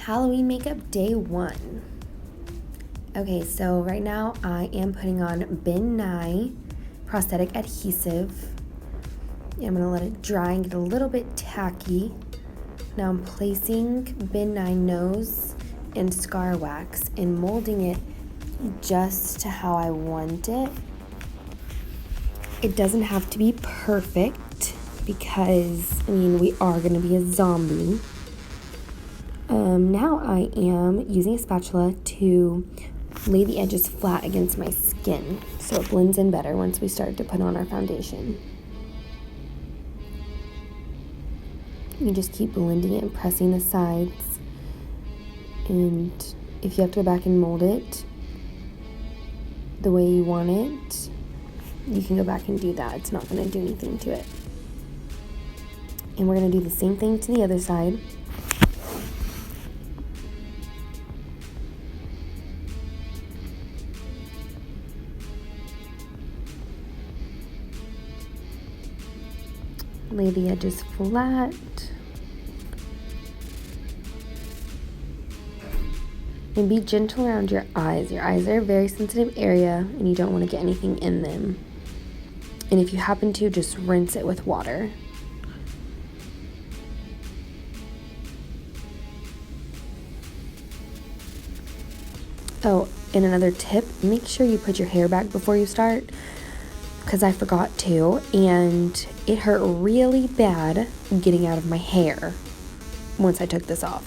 Halloween makeup day 1. Okay, so right now I am putting on Ben Nye prosthetic adhesive. I'm gonna let it dry and get a little bit tacky. Now I'm placing Ben Nye nose and scar wax and molding it just to how I want it. It doesn't have to be perfect because, we are gonna be a zombie. Now I am using a spatula to lay the edges flat against my skin so it blends in better once we start to put on our foundation. You just keep blending it and pressing the sides, and if you have to go back and mold it the way you want it, you can go back and do that. It's not going to do anything to it. And we're going to do the same thing to the other side. Lay the edges flat. And be gentle around your eyes. Your eyes are a very sensitive area and you don't want to get anything in them. And if you happen to, just rinse it with water. Oh, and another tip, make sure you put your hair back before you start, because I forgot to, and it hurt really bad getting out of my hair once I took this off.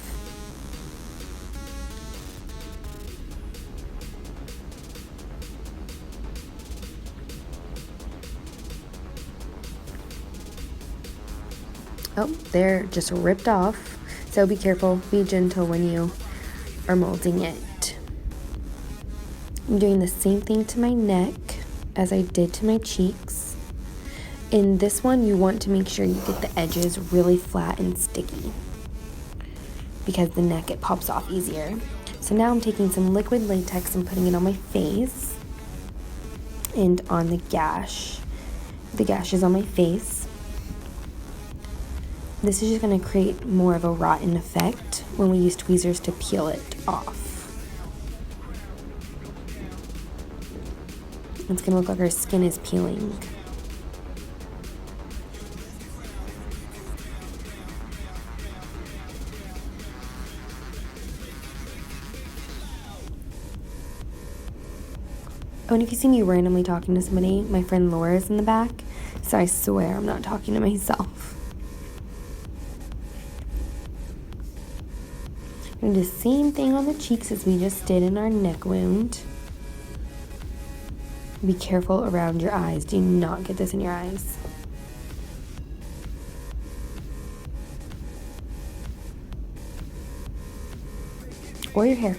Oh, they're just ripped off, so be careful, be gentle when you are molding it. I'm doing the same thing to my neck as I did to my cheeks. In this one, you want to make sure you get the edges really flat and sticky, because the neck, it pops off easier. So now I'm taking some liquid latex and putting it on my face and on the gash. The gash is on my face. This is just going to create more of a rotten effect when we use tweezers to peel it off. It's going to look like our skin is peeling. Oh, and if you see me randomly talking to somebody, my friend Laura is in the back, so I swear I'm not talking to myself. And do the same thing on the cheeks as we just did in our neck wound. Be careful around your eyes. Do not get this in your eyes. Or your hair.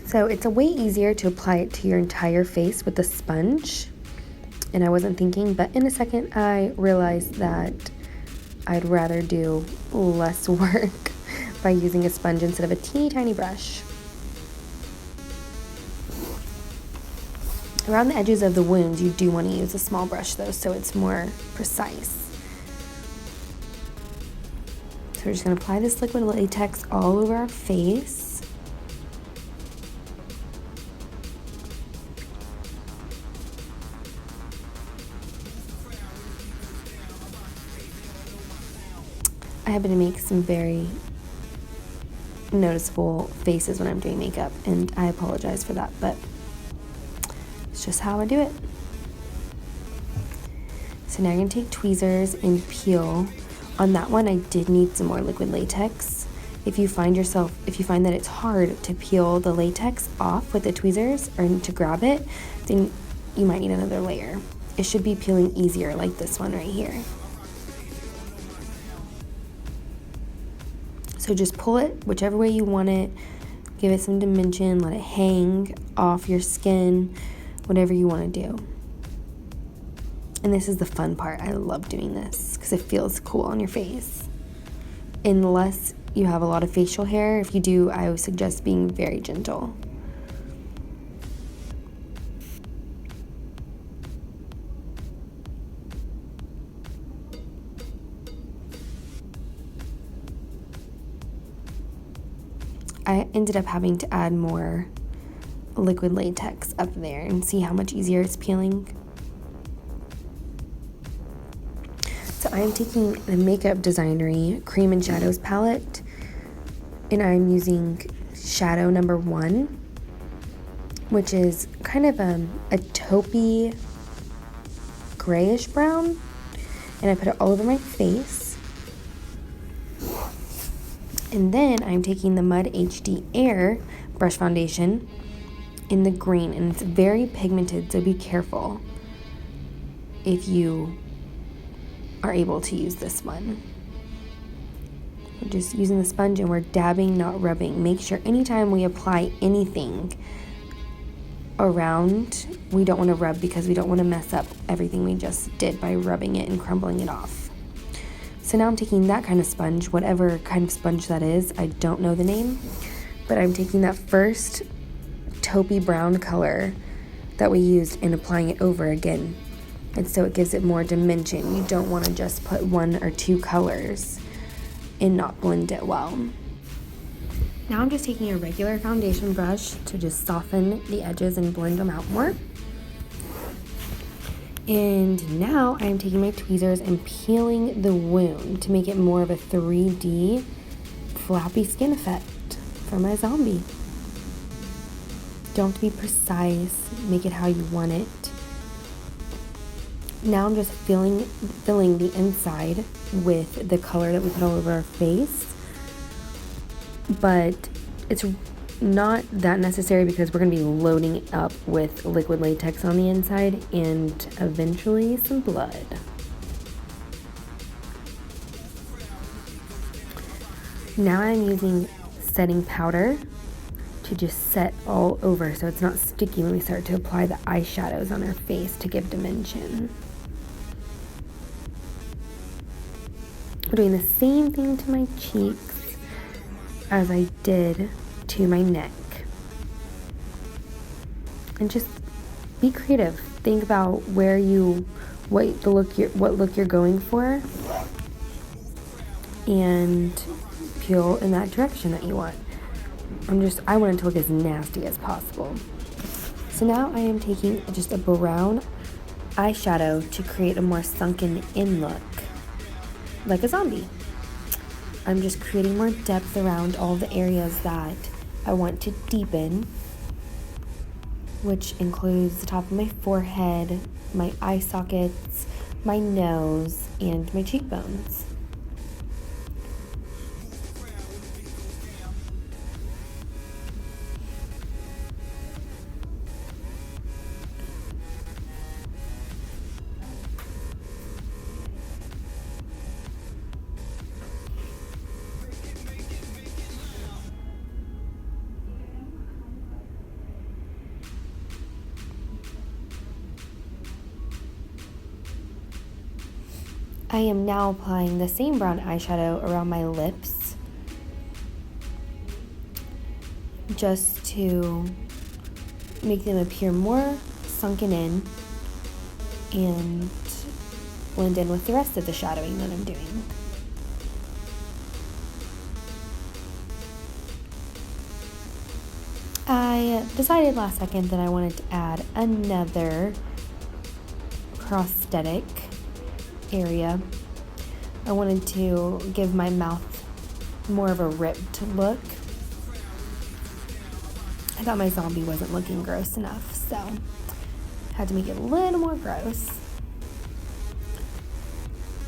So it's a way easier to apply it to your entire face with a sponge. And I wasn't thinking, but in a second I realized that I'd rather do less work by using a sponge instead of a teeny tiny brush. Around the edges of the wounds, you do want to use a small brush though, so it's more precise. So we're just going to apply this liquid latex all over our face. I happen to make some very noticeable faces when I'm doing makeup, and I apologize for that, but it's just how I do it. So now I'm going to take tweezers and peel. On that one, I did need some more liquid latex. If you find that it's hard to peel the latex off with the tweezers or to grab it, then you might need another layer. It should be peeling easier like this one right here. So just pull it whichever way you want it, give it some dimension, let it hang off your skin, whatever you want to do. And this is the fun part. I love doing this because it feels cool on your face. Unless you have a lot of facial hair, if you do, I would suggest being very gentle. ended up having to add more liquid latex up there, and see how much easier it's peeling. So I am taking the Makeup Designery Cream and Shadows palette, and I'm using shadow number 1, which is kind of a taupey grayish brown, and I put it all over my face. And then I'm taking the Mud HD Air brush foundation in the green, and it's very pigmented, so be careful if you are able to use this one. We're just using the sponge and we're dabbing, not rubbing. Make sure anytime we apply anything around, we don't want to rub, because we don't want to mess up everything we just did by rubbing it and crumbling it off. So now I'm taking that kind of sponge, whatever kind of sponge that is. I don't know the name, but I'm taking that first taupey brown color that we used and applying it over again. And so it gives it more dimension. You don't want to just put 1 or 2 colors and not blend it well. Now I'm just taking a regular foundation brush to just soften the edges and blend them out more. And now I'm taking my tweezers and peeling the wound to make it more of a 3D flappy skin effect for my zombie. Don't have to be precise, make it how you want it. Now I'm just filling the inside with the color that we put all over our face, but it's not that necessary because we're going to be loading up with liquid latex on the inside and eventually some blood. Now I'm using setting powder to just set all over so it's not sticky when we start to apply the eyeshadows on our face to give dimension. I'm doing the same thing to my cheeks as I did to my neck. And just be creative. Think about what look you're going for, and peel in that direction that you want. I want it to look as nasty as possible. So now I am taking just a brown eyeshadow to create a more sunken in look, like a zombie. I'm just creating more depth around all the areas that I want to deepen, which includes the top of my forehead, my eye sockets, my nose, and my cheekbones. I am now applying the same brown eyeshadow around my lips, just to make them appear more sunken in and blend in with the rest of the shadowing that I'm doing. I decided last second that I wanted to add another prosthetic area. I wanted to give my mouth more of a ripped look. I thought my zombie wasn't looking gross enough, so had to make it a little more gross.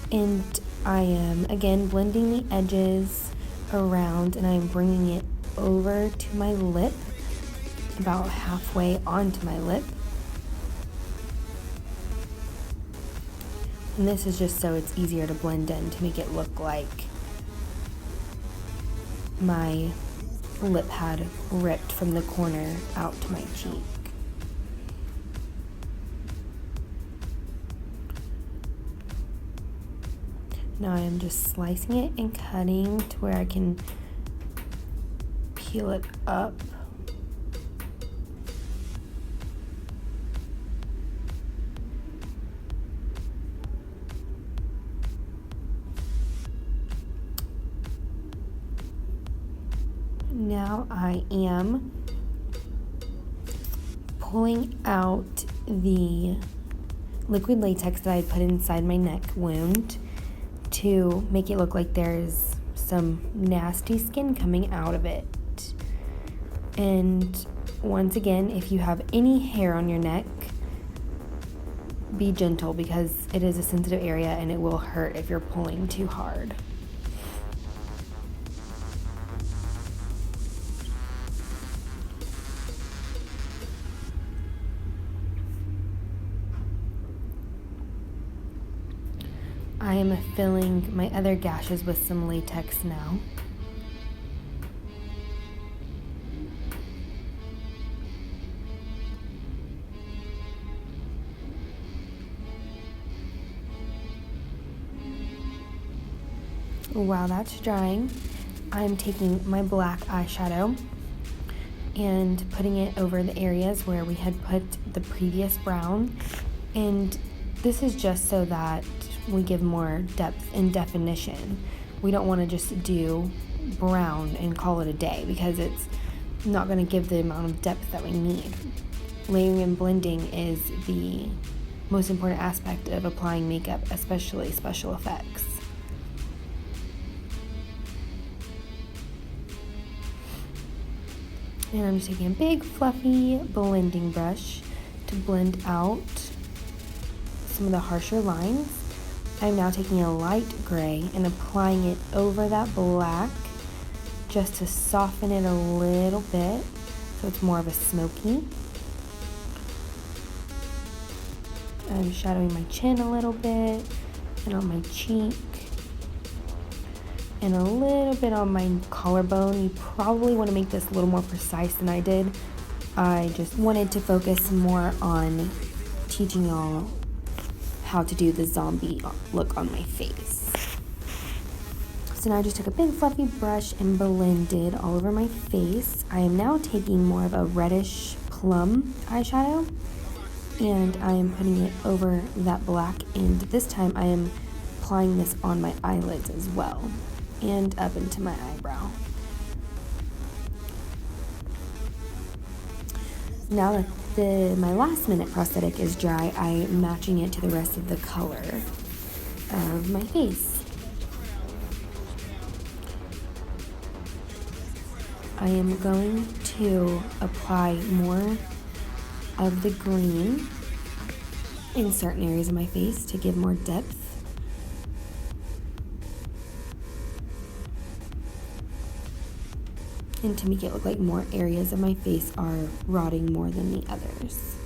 And I am again blending the edges around, and I'm bringing it over to my lip, about halfway onto my lip. And this is just so it's easier to blend in, to make it look like my lip had ripped from the corner out to my cheek. Now I am just slicing it and cutting to where I can peel it up. Now I am pulling out the liquid latex that I put inside my neck wound to make it look like there's some nasty skin coming out of it. And once again, if you have any hair on your neck, be gentle because it is a sensitive area and it will hurt if you're pulling too hard. I am filling my other gashes with some latex now. While that's drying, I'm taking my black eyeshadow and putting it over the areas where we had put the previous brown. And this is just so that we give more depth and definition. We don't want to just do brown and call it a day because it's not going to give the amount of depth that we need. Layering and blending is the most important aspect of applying makeup, especially special effects. And I'm just taking a big fluffy blending brush to blend out some of the harsher lines. I'm now taking a light gray and applying it over that black just to soften it a little bit so it's more of a smoky. I'm shadowing my chin a little bit and on my cheek and a little bit on my collarbone. You probably want to make this a little more precise than I did. I just wanted to focus more on teaching y'all how to do the zombie look on my face. So now I just took a big fluffy brush and blended all over my face. I am now taking more of a reddish plum eyeshadow and I am putting it over that black, and this time I am applying this on my eyelids as well and up into my eyebrow. Now that my last minute prosthetic is dry, I'm matching it to the rest of the color of my face. I am going to apply more of the green in certain areas of my face to give more depth. And to make it look like more areas of my face are rotting more than the others.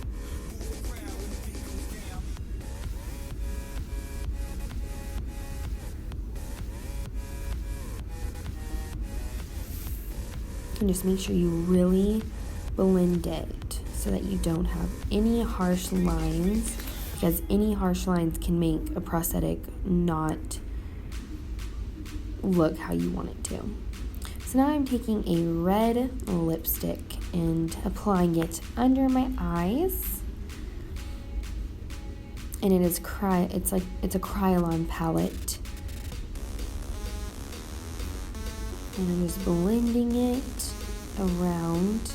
And just make sure you really blend it so that you don't have any harsh lines, because any harsh lines can make a prosthetic not look how you want it to. So now I'm taking a red lipstick and applying it under my eyes. And it's a Kryolan palette. And I'm just blending it around.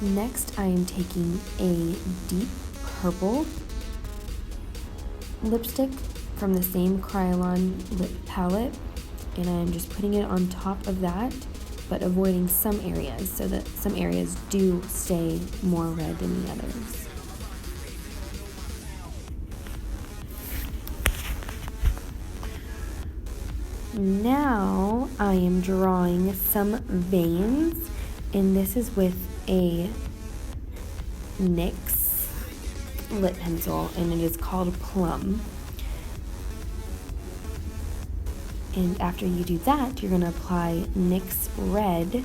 Next, I am taking a deep purple lipstick from the same Kryolan lip palette, and I'm just putting it on top of that, but avoiding some areas so that some areas do stay more red than the others. Now I am drawing some veins, and this is with a NYX lip pencil, and it is called Plum. And after you do that, you're going to apply NYX Red,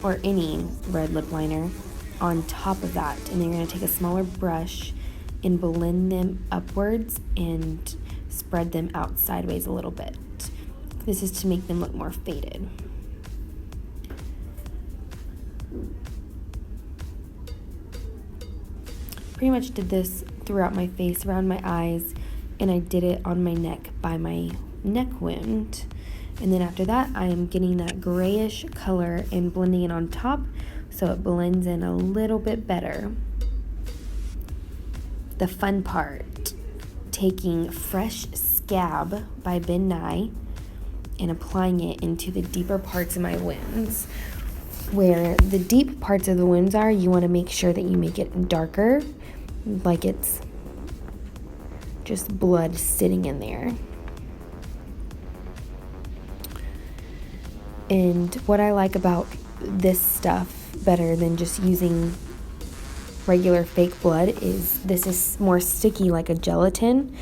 or any red lip liner, on top of that. And then you're going to take a smaller brush and blend them upwards and spread them out sideways a little bit. This is to make them look more faded. Pretty much did this throughout my face, around my eyes, and I did it on my neck by my neck wound. And then after that, I am getting that grayish color and blending it on top so it blends in a little bit better. The fun part, taking Fresh Scab by Ben Nye and applying it into the deeper parts of my wounds. Where the deep parts of the wounds are, you want to make sure that you make it darker, like it's just blood sitting in there. And what I like about this stuff better than just using regular fake blood is this is more sticky like a gelatin,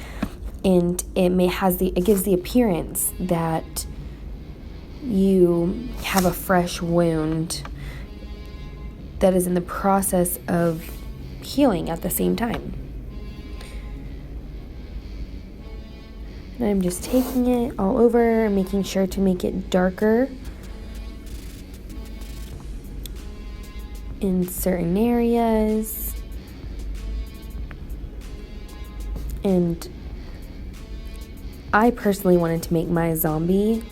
and it gives the appearance that you have a fresh wound that is in the process of healing at the same time. And I'm just taking it all over, making sure to make it darker in certain areas. And I personally wanted to make my zombie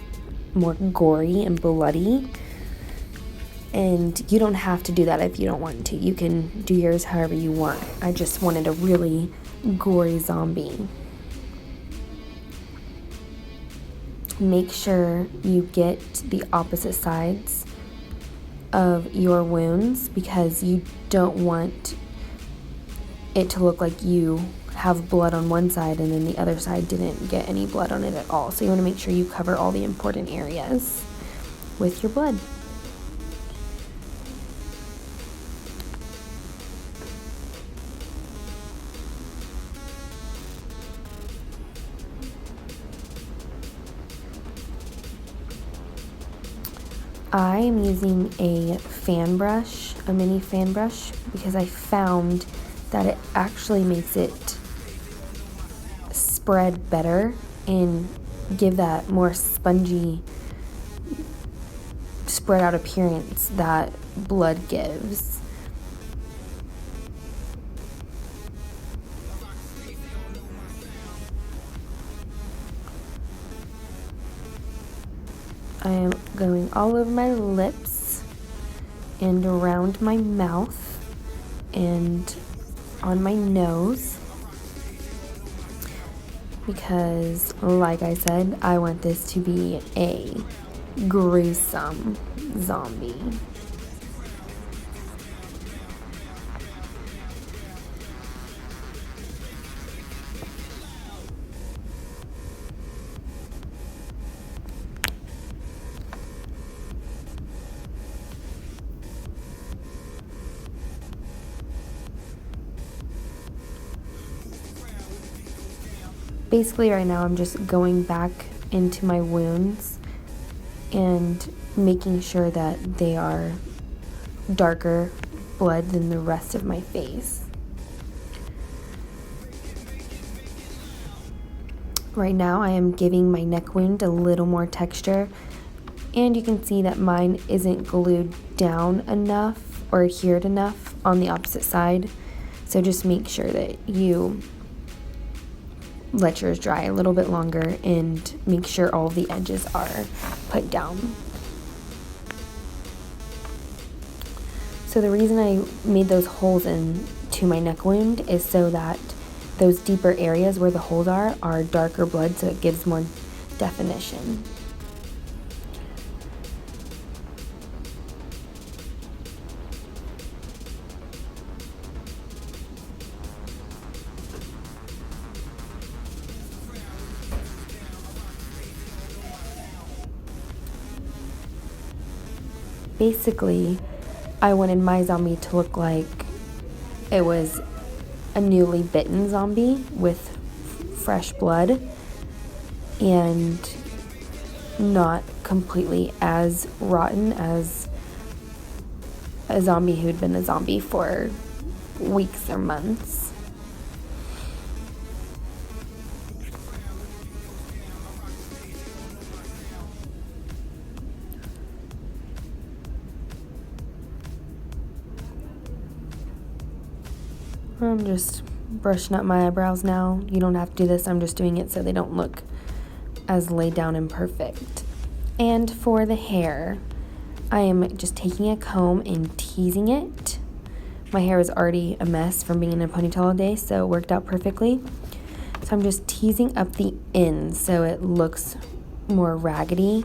more gory and bloody, and you don't have to do that if you don't want to. You can do yours however you want. I just wanted a really gory zombie. Make sure you get the opposite sides of your wounds because you don't want it to look like you have blood on one side and then the other side didn't get any blood on it at all. So you want to make sure you cover all the important areas with your blood. I am using a mini fan brush, because I found that it actually makes it spread better and give that more spongy, spread out appearance that blood gives. I am going all over my lips and around my mouth and on my nose, because like I said, I want this to be a gruesome zombie. Basically right now I'm just going back into my wounds and making sure that they are darker blood than the rest of my face. Right now I am giving my neck wound a little more texture, and you can see that mine isn't glued down enough or adhered enough on the opposite side. So just make sure that you let yours dry a little bit longer and make sure all the edges are put down. So the reason I made those holes into my neck wound is so that those deeper areas where the holes are darker blood, so it gives more definition. Basically, I wanted my zombie to look like it was a newly bitten zombie with fresh blood and not completely as rotten as a zombie who'd been a zombie for weeks or months. I'm just brushing up my eyebrows now. You don't have to do this. I'm just doing it so they don't look as laid down and perfect. And for the hair, I am just taking a comb and teasing it. My hair is already a mess from being in a ponytail all day, so it worked out perfectly. So I'm just teasing up the ends so it looks more raggedy.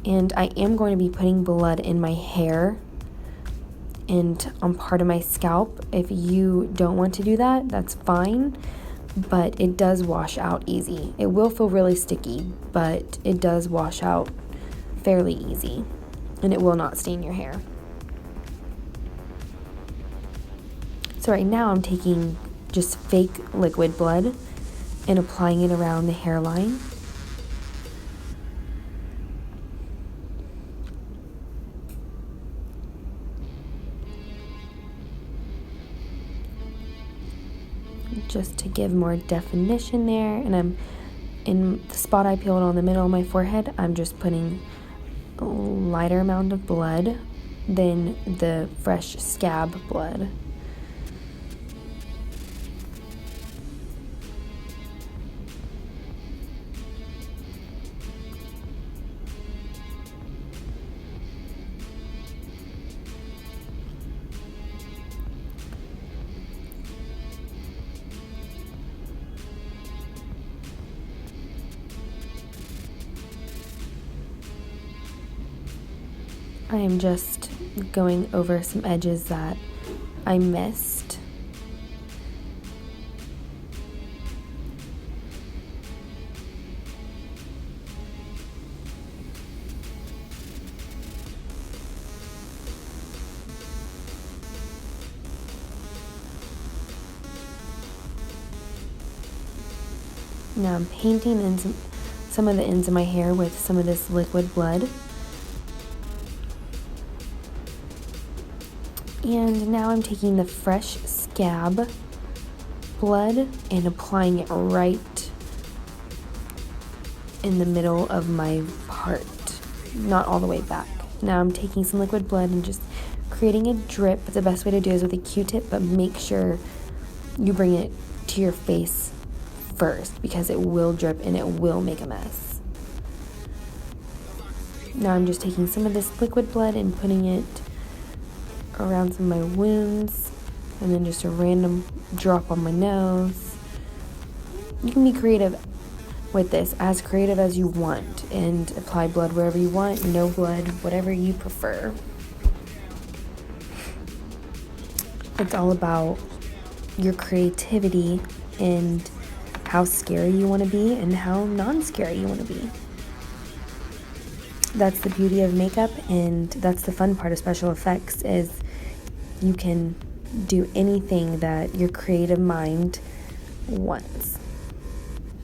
And I am going to be putting blood in my hair and on part of my scalp. If you don't want to do that, that's fine, but it does wash out easy. It will feel really sticky, but it does wash out fairly easy, and it will not stain your hair. So right now I'm taking just fake liquid blood and applying it around the hairline. Just to give more definition there, and I'm in the spot I peeled on the middle of my forehead, I'm just putting a lighter amount of blood than the fresh scab blood. I am just going over some edges that I missed. Now I'm painting in some of the ends of my hair with some of this liquid blood. And now I'm taking the fresh scab blood and applying it right in the middle of my part, not all the way back. Now I'm taking some liquid blood and just creating a drip. The best way to do it is with a Q-tip, but make sure you bring it to your face first because it will drip and it will make a mess. Now I'm just taking some of this liquid blood and putting it around some of my wounds, and then just a random drop on my nose. You can be creative with this, as creative as you want, and apply blood wherever you want, no blood, whatever you prefer. It's all about your creativity and how scary you want to be and how non-scary you want to be. That's the beauty of makeup, and that's the fun part of special effects, is you can do anything that your creative mind wants.